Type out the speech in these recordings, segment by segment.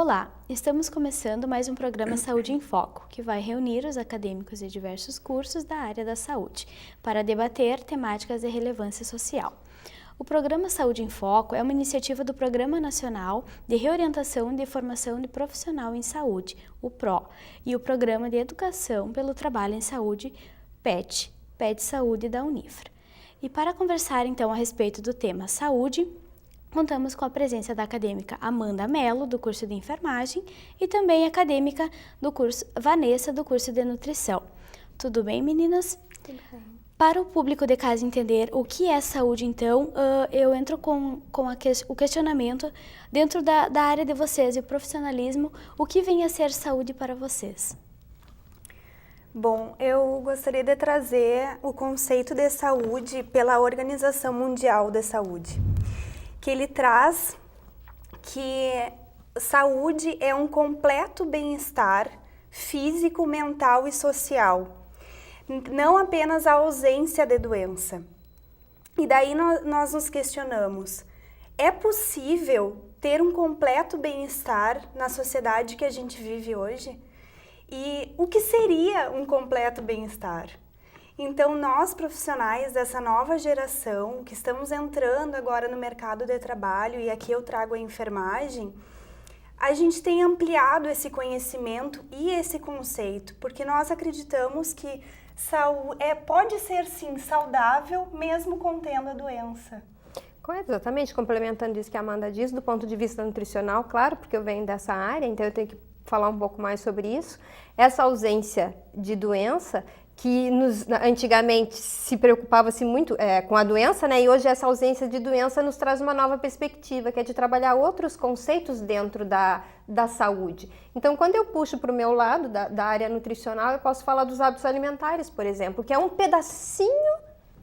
Olá, estamos começando mais um programa Saúde em Foco, que vai reunir os acadêmicos de diversos cursos da área da saúde para debater temáticas de relevância social. O programa Saúde em Foco é uma iniciativa do Programa Nacional de Reorientação e de Formação de Profissional em Saúde, o PRO, e o Programa de Educação pelo Trabalho em Saúde, PET Saúde da Unifra. E para conversar então a respeito do tema saúde, contamos com a presença da acadêmica Amanda Mello, do curso de enfermagem, e também a acadêmica do curso Vanessa, do curso de nutrição. Tudo bem, meninas? Tudo bem. Para o público de casa entender o que é saúde, então, eu entro com o questionamento dentro da área de vocês e o profissionalismo, o que vem a ser saúde para vocês? Bom, eu gostaria de trazer o conceito de saúde pela Organização Mundial da Saúde, que ele traz que saúde é um completo bem-estar físico, mental e social, não apenas a ausência de doença. E daí nós nos questionamos, é possível ter um completo bem-estar na sociedade que a gente vive hoje? E o que seria um completo bem-estar? Então, nós profissionais dessa nova geração, que estamos entrando agora no mercado de trabalho, e aqui eu trago a enfermagem, a gente tem ampliado esse conhecimento e esse conceito, porque nós acreditamos que pode ser sim saudável, mesmo contendo a doença. Exatamente, complementando isso que a Amanda diz, do ponto de vista nutricional, claro, porque eu venho dessa área, então eu tenho que falar um pouco mais sobre isso. Essa ausência de doença, que antigamente se preocupava-se muito com a doença, né? E hoje essa ausência de doença nos traz uma nova perspectiva, que é de trabalhar outros conceitos dentro da saúde. Então, quando eu puxo para o meu lado, da área nutricional, eu posso falar dos hábitos alimentares, por exemplo, que é um pedacinho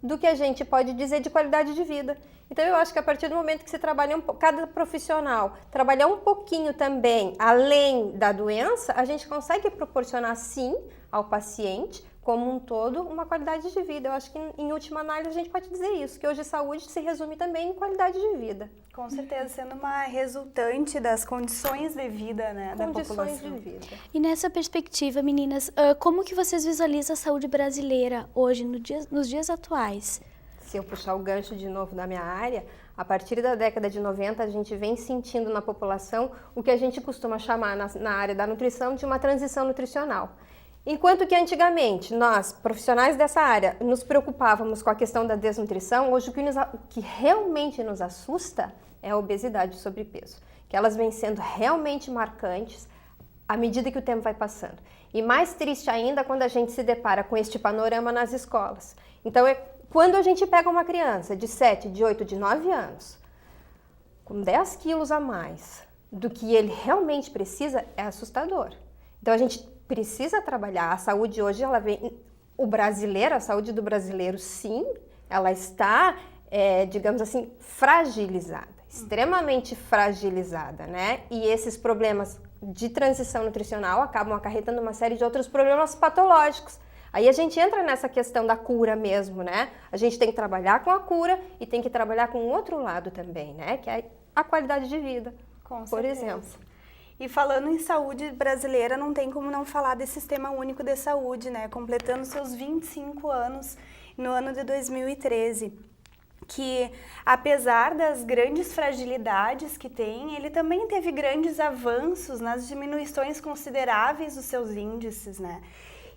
do que a gente pode dizer de qualidade de vida. Então, eu acho que a partir do momento que você trabalha cada profissional trabalhar um pouquinho também, além da doença, a gente consegue proporcionar, sim, ao paciente, como um todo, uma qualidade de vida. Eu acho que, em última análise, a gente pode dizer isso, que hoje saúde se resume também em qualidade de vida. Com certeza, sendo uma resultante das condições de vida, né, da população. Condições de vida. E nessa perspectiva, meninas, como que vocês visualizam a saúde brasileira hoje, nos dias atuais? Se eu puxar o gancho de novo da minha área, a partir da década de 90, a gente vem sentindo na população o que a gente costuma chamar na área da nutrição de uma transição nutricional. Enquanto que antigamente nós, profissionais dessa área, nos preocupávamos com a questão da desnutrição, hoje o que realmente nos assusta é a obesidade e o sobrepeso, que elas vêm sendo realmente marcantes à medida que o tempo vai passando. E mais triste ainda quando a gente se depara com este panorama nas escolas. Então, quando a gente pega uma criança de 7, de 8, de 9 anos, com 10 quilos a mais do que ele realmente precisa, é assustador. Então, a gente precisa trabalhar. A saúde hoje, ela vem... a saúde do brasileiro, sim, ela está, digamos assim, fragilizada, extremamente fragilizada, né? E esses problemas de transição nutricional acabam acarretando uma série de outros problemas patológicos. Aí a gente entra nessa questão da cura mesmo, né? A gente tem que trabalhar com a cura e tem que trabalhar com o outro lado também, né? Que é a qualidade de vida, por exemplo. E falando em saúde brasileira, não tem como não falar desse Sistema Único de Saúde, né? Completando seus 25 anos no ano de 2013. Que, apesar das grandes fragilidades que tem, ele também teve grandes avanços nas diminuições consideráveis dos seus índices, né?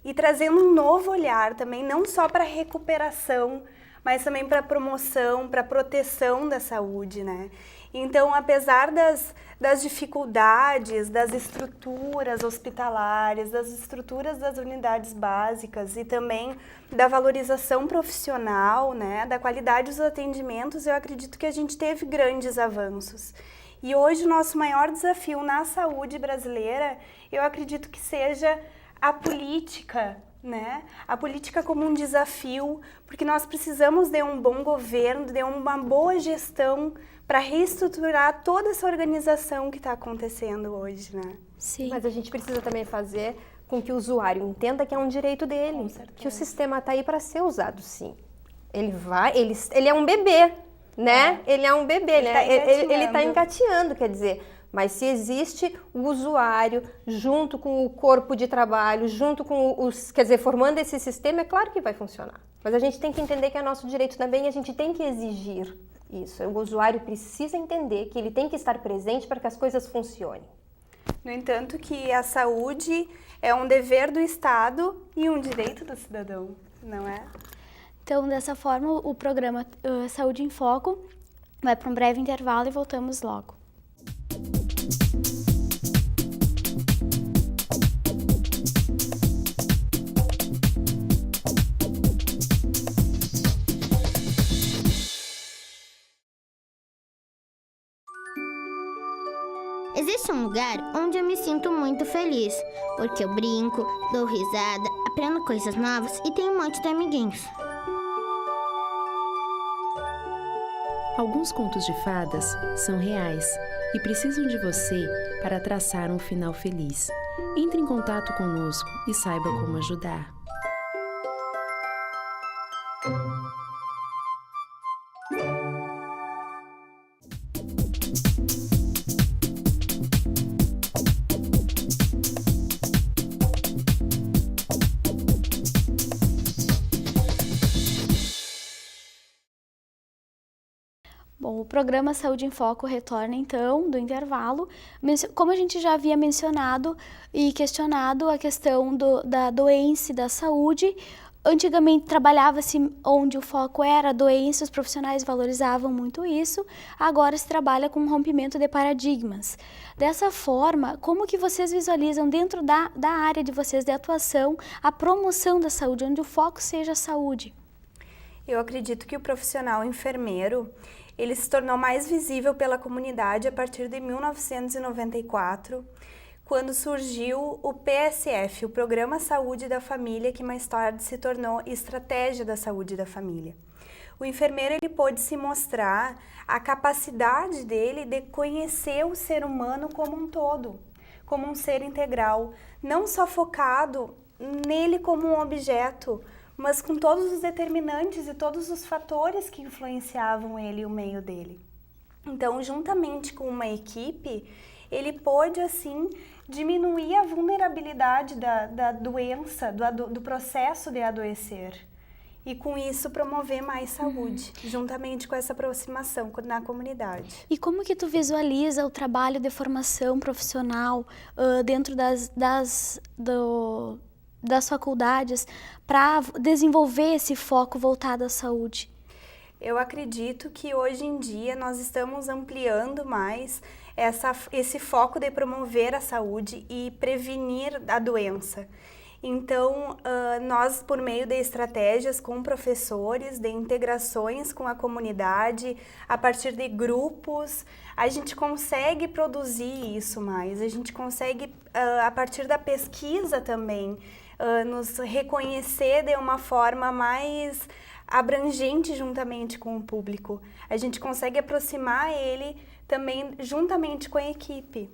E trazendo um novo olhar também, não só para recuperação, mas também para promoção, para proteção da saúde, né? Então, apesar das dificuldades, das estruturas hospitalares, das estruturas das unidades básicas e também da valorização profissional, né, da qualidade dos atendimentos, eu acredito que a gente teve grandes avanços. E hoje o nosso maior desafio na saúde brasileira, eu acredito que seja a política, né? A política como um desafio, porque nós precisamos de um bom governo, de uma boa gestão para reestruturar toda essa organização que está acontecendo hoje, né? Sim. Mas a gente precisa também fazer com que o usuário entenda que é um direito dele, que o sistema está aí para ser usado, sim. Ele é um bebê, né? Ele é um bebê, né? Ele está engateando, quer dizer, Mas se existe o usuário junto com o corpo de trabalho, junto com formando esse sistema, é claro que vai funcionar. Mas a gente tem que entender que é nosso direito também e a gente tem que exigir isso. O usuário precisa entender que ele tem que estar presente para que as coisas funcionem. No entanto, que a saúde é um dever do Estado e um direito do cidadão, não é? Então, dessa forma, o programa Saúde em Foco vai para um breve intervalo e voltamos logo. Existe um lugar onde eu me sinto muito feliz, porque eu brinco, dou risada, aprendo coisas novas e tenho um monte de amiguinhos. Alguns contos de fadas são reais e precisam de você para traçar um final feliz. Entre em contato conosco e saiba como ajudar. Bom, o programa Saúde em Foco retorna então do intervalo. Como a gente já havia mencionado e questionado a questão da doença e da saúde, antigamente trabalhava-se onde o foco era a doença, os profissionais valorizavam muito isso, agora se trabalha com um rompimento de paradigmas. Dessa forma, como que vocês visualizam dentro da área de vocês de atuação a promoção da saúde, onde o foco seja a saúde? Eu acredito que o profissional enfermeiro ele se tornou mais visível pela comunidade a partir de 1994, quando surgiu o PSF, o Programa Saúde da Família, que mais tarde se tornou Estratégia da Saúde da Família. O enfermeiro ele pôde se mostrar a capacidade dele de conhecer o ser humano como um todo, como um ser integral, não só focado nele como um objeto, mas com todos os determinantes e todos os fatores que influenciavam ele e o meio dele. Então, juntamente com uma equipe, ele pôde, assim, diminuir a vulnerabilidade da doença, do processo de adoecer. E, com isso, promover mais saúde, juntamente com essa aproximação na comunidade. E como que tu visualiza o trabalho de formação profissional dentro das faculdades para desenvolver esse foco voltado à saúde? Eu acredito que hoje em dia nós estamos ampliando mais esse foco de promover a saúde e prevenir a doença. Então, nós, por meio de estratégias com professores, de integrações com a comunidade, a partir de grupos, a gente consegue produzir isso mais, a gente consegue, a partir da pesquisa também, nos reconhecer de uma forma mais abrangente juntamente com o público. A gente consegue aproximar ele também juntamente com a equipe.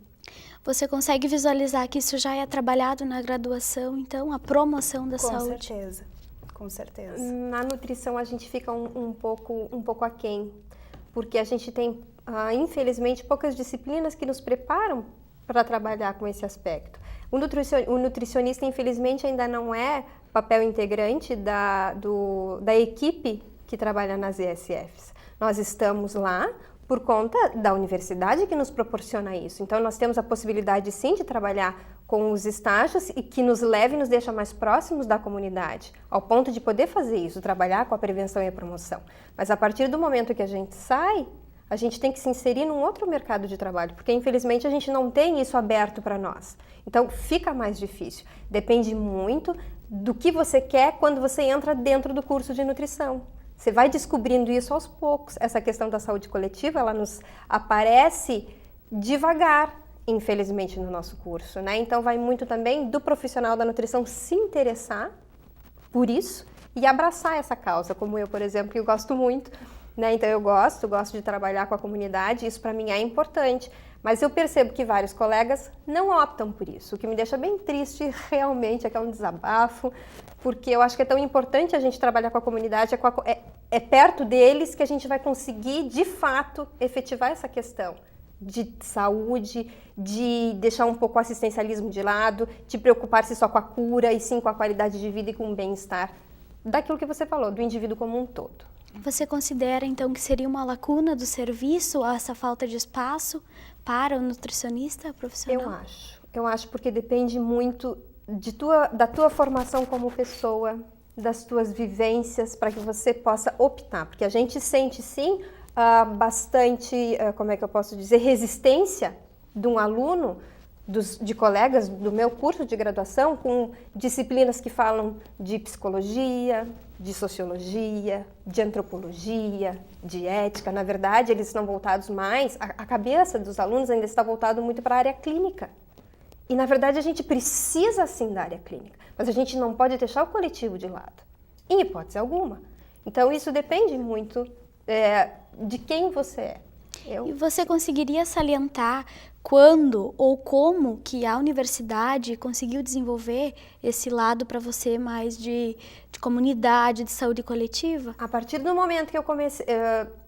Você consegue visualizar que isso já é trabalhado na graduação, então, a promoção da saúde? Com certeza, com certeza. Na nutrição a gente fica um pouco aquém, porque a gente tem, infelizmente, poucas disciplinas que nos preparam para trabalhar com esse aspecto. O nutricionista, infelizmente, ainda não é papel integrante da equipe que trabalha nas ESFs. Nós estamos lá por conta da universidade que nos proporciona isso. Então, nós temos a possibilidade, sim, de trabalhar com os estágios e que nos leve e nos deixa mais próximos da comunidade, ao ponto de poder fazer isso, trabalhar com a prevenção e a promoção. Mas, a partir do momento que a gente sai, a gente tem que se inserir num outro mercado de trabalho, porque, infelizmente, a gente não tem isso aberto para nós. Então, fica mais difícil. Depende muito do que você quer quando você entra dentro do curso de nutrição. Você vai descobrindo isso aos poucos. Essa questão da saúde coletiva, ela nos aparece devagar, infelizmente, no nosso curso, né? Então, vai muito também do profissional da nutrição se interessar por isso e abraçar essa causa, como eu, por exemplo, que eu gosto muito, né? Então, eu gosto de trabalhar com a comunidade, isso para mim é importante. Mas eu percebo que vários colegas não optam por isso, o que me deixa bem triste realmente, é que é um desabafo, porque eu acho que é tão importante a gente trabalhar com a comunidade, é perto deles que a gente vai conseguir, de fato, efetivar essa questão de saúde, de deixar um pouco o assistencialismo de lado, de preocupar-se só com a cura e sim com a qualidade de vida e com o bem-estar daquilo que você falou, do indivíduo como um todo. Você considera, então, que seria uma lacuna do serviço essa falta de espaço para o nutricionista profissional? Eu acho porque depende muito da tua formação como pessoa, das tuas vivências, para que você possa optar. Porque a gente sente, sim, bastante, como é que eu posso dizer, resistência de um aluno, de colegas do meu curso de graduação, com disciplinas que falam de psicologia, de sociologia, de antropologia, de ética. Na verdade, eles estão voltados mais, a cabeça dos alunos ainda está voltada muito para a área clínica. E, na verdade, a gente precisa, sim, da área clínica, mas a gente não pode deixar o coletivo de lado, em hipótese alguma. Então, isso depende muito de quem você é. E você conseguiria salientar quando ou como que a universidade conseguiu desenvolver esse lado para você mais de comunidade, de saúde coletiva? A partir do momento que eu comecei...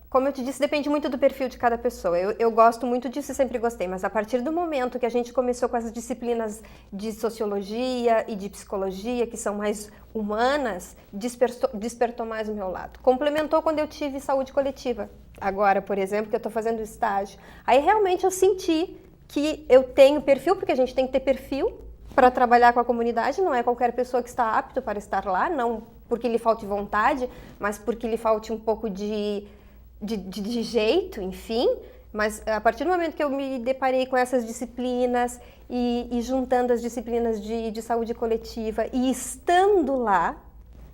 Como eu te disse, depende muito do perfil de cada pessoa. Eu gosto muito disso e sempre gostei, mas a partir do momento que a gente começou com essas disciplinas de sociologia e de psicologia, que são mais humanas, despertou mais o meu lado. Complementou quando eu tive saúde coletiva. Agora, por exemplo, que eu estou fazendo estágio. Aí realmente eu senti que eu tenho perfil, porque a gente tem que ter perfil para trabalhar com a comunidade, não é qualquer pessoa que está apto para estar lá, não porque lhe falte vontade, mas porque lhe falte um pouco de jeito, enfim, mas a partir do momento que eu me deparei com essas disciplinas e juntando as disciplinas de saúde coletiva e estando lá,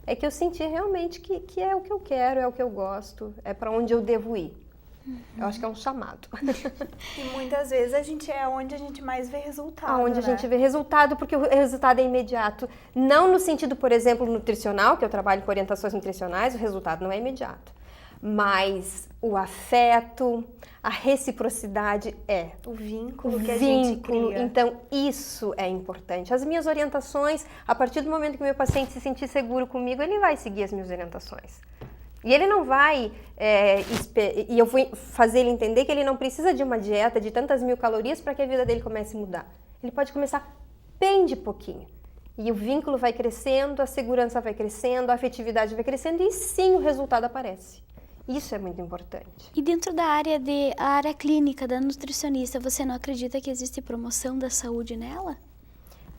é que eu senti realmente que é o que eu quero, é o que eu gosto, é para onde eu devo ir. Eu acho que é um chamado. E muitas vezes a gente é onde a gente mais vê resultado, Onde né? a gente vê resultado, porque o resultado é imediato. Não no sentido, por exemplo, nutricional, que eu trabalho com orientações nutricionais, o resultado não é imediato. Mas o afeto, a reciprocidade o vínculo que a gente cria. Então, isso é importante. As minhas orientações, a partir do momento que o meu paciente se sentir seguro comigo, ele vai seguir as minhas orientações. E ele não vai, e eu vou fazer ele entender que ele não precisa de uma dieta de tantas 1000 calorias para que a vida dele comece a mudar. Ele pode começar bem de pouquinho. E o vínculo vai crescendo, a segurança vai crescendo, a afetividade vai crescendo e sim, o resultado aparece. Isso é muito importante. E dentro da área clínica, da nutricionista, você não acredita que existe promoção da saúde nela?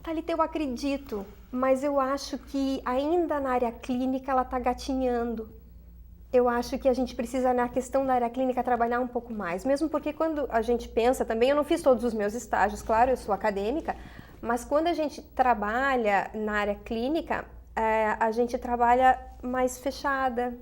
Thalita, eu acredito, mas eu acho que ainda na área clínica ela está gatinhando. Eu acho que a gente precisa, na questão da área clínica, trabalhar um pouco mais. Mesmo porque quando a gente pensa também, eu não fiz todos os meus estágios, claro, eu sou acadêmica, mas quando a gente trabalha na área clínica, a gente trabalha mais fechada,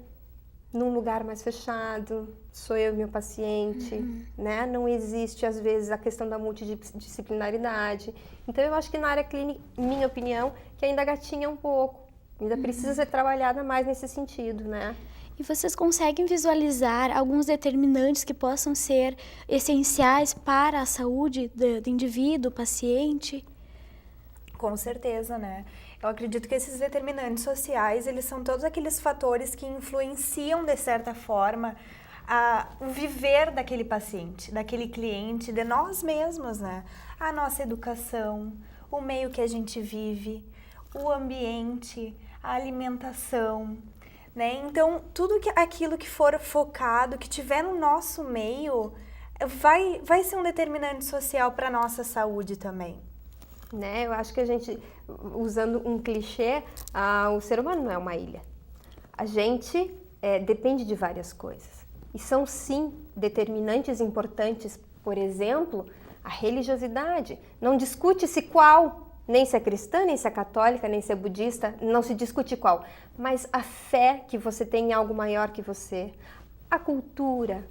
num lugar mais fechado, sou eu e meu paciente, né? Não existe, às vezes, a questão da multidisciplinaridade. Então, eu acho que na área clínica, minha opinião, que ainda gatinha um pouco. Ainda precisa ser trabalhada mais nesse sentido, né? E vocês conseguem visualizar alguns determinantes que possam ser essenciais para a saúde do indivíduo, paciente? Com certeza, né? Eu acredito que esses determinantes sociais, eles são todos aqueles fatores que influenciam, de certa forma, o viver daquele paciente, daquele cliente, de nós mesmos, né? A nossa educação, o meio que a gente vive, o ambiente, a alimentação, né? Então, tudo aquilo que for focado, que tiver no nosso meio, vai ser um determinante social para a nossa saúde também. Né? Eu acho que a gente, usando um clichê, o ser humano não é uma ilha. A gente depende de várias coisas. E são, sim, determinantes importantes, por exemplo, a religiosidade. Não discute-se qual, nem se é cristã, nem se é católica, nem se é budista, não se discute qual. Mas a fé que você tem em algo maior que você, a cultura,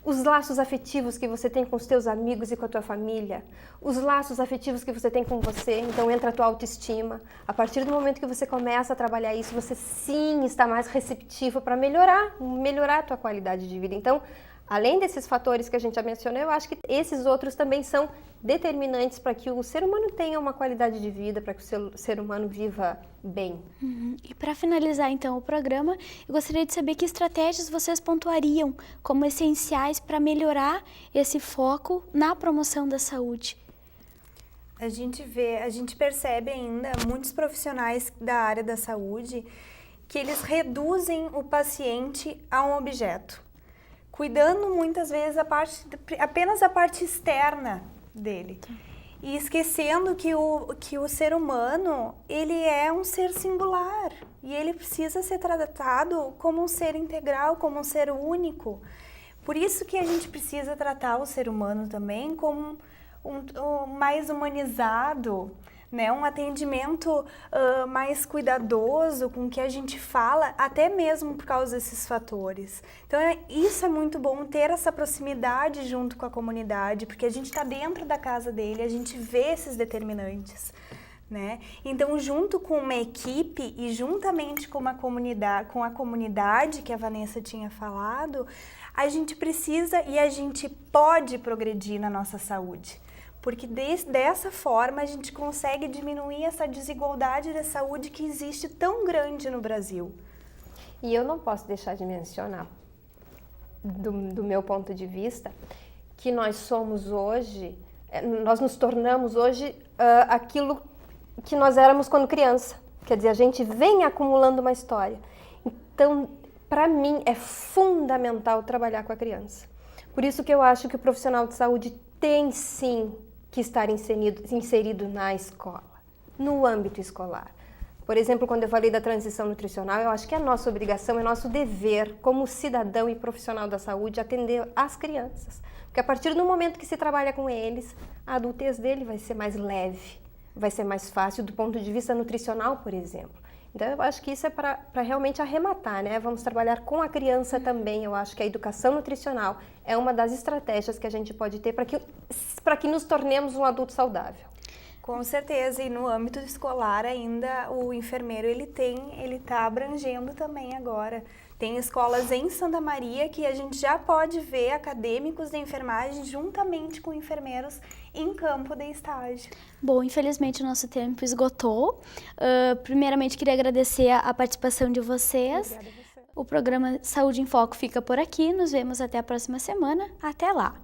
os laços afetivos que você tem com os teus amigos e com a tua família, os laços afetivos que você tem com você, então entra a tua autoestima. A partir do momento que você começa a trabalhar isso, você sim está mais receptivo para melhorar a tua qualidade de vida. Então, além desses fatores que a gente já mencionou, eu acho que esses outros também são determinantes para que o ser humano tenha uma qualidade de vida, para que o ser humano viva bem. E para finalizar então o programa, eu gostaria de saber que estratégias vocês pontuariam como essenciais para melhorar esse foco na promoção da saúde. A gente percebe ainda muitos profissionais da área da saúde que eles reduzem o paciente a um objeto, cuidando muitas vezes apenas a parte externa dele. E esquecendo que o ser humano, ele é um ser singular e ele precisa ser tratado como um ser integral, como um ser único. Por isso que a gente precisa tratar o ser humano também como mais humanizado, né? Um atendimento mais cuidadoso com o que a gente fala, até mesmo por causa desses fatores. Então, isso é muito bom, ter essa proximidade junto com a comunidade, porque a gente está dentro da casa dele, a gente vê esses determinantes, né? Então, junto com uma equipe e juntamente com a comunidade que a Vanessa tinha falado, a gente precisa e a gente pode progredir na nossa saúde. Porque dessa forma a gente consegue diminuir essa desigualdade de saúde que existe tão grande no Brasil. E eu não posso deixar de mencionar, do meu ponto de vista, que nós nos tornamos hoje aquilo que nós éramos quando criança. Quer dizer, a gente vem acumulando uma história. Então, para mim, é fundamental trabalhar com a criança. Por isso que eu acho que o profissional de saúde tem sim que estar inserido na escola, no âmbito escolar. Por exemplo, quando eu falei da transição nutricional, eu acho que é nossa obrigação, é nosso dever, como cidadão e profissional da saúde, atender as crianças. Porque a partir do momento que se trabalha com eles, a adultez dele vai ser mais leve, vai ser mais fácil do ponto de vista nutricional, por exemplo. Então, eu acho que isso é para realmente arrematar, né? Vamos trabalhar com a criança também. Eu acho que a educação nutricional é uma das estratégias que a gente pode ter para que nos tornemos um adulto saudável. Com certeza, e no âmbito escolar ainda o enfermeiro ele está abrangendo também agora. Tem escolas em Santa Maria que a gente já pode ver acadêmicos de enfermagem juntamente com enfermeiros em campo de estágio. Bom, infelizmente o nosso tempo esgotou. Primeiramente, queria agradecer a participação de vocês. Obrigada a você. O programa Saúde em Foco fica por aqui. Nos vemos até a próxima semana. Até lá!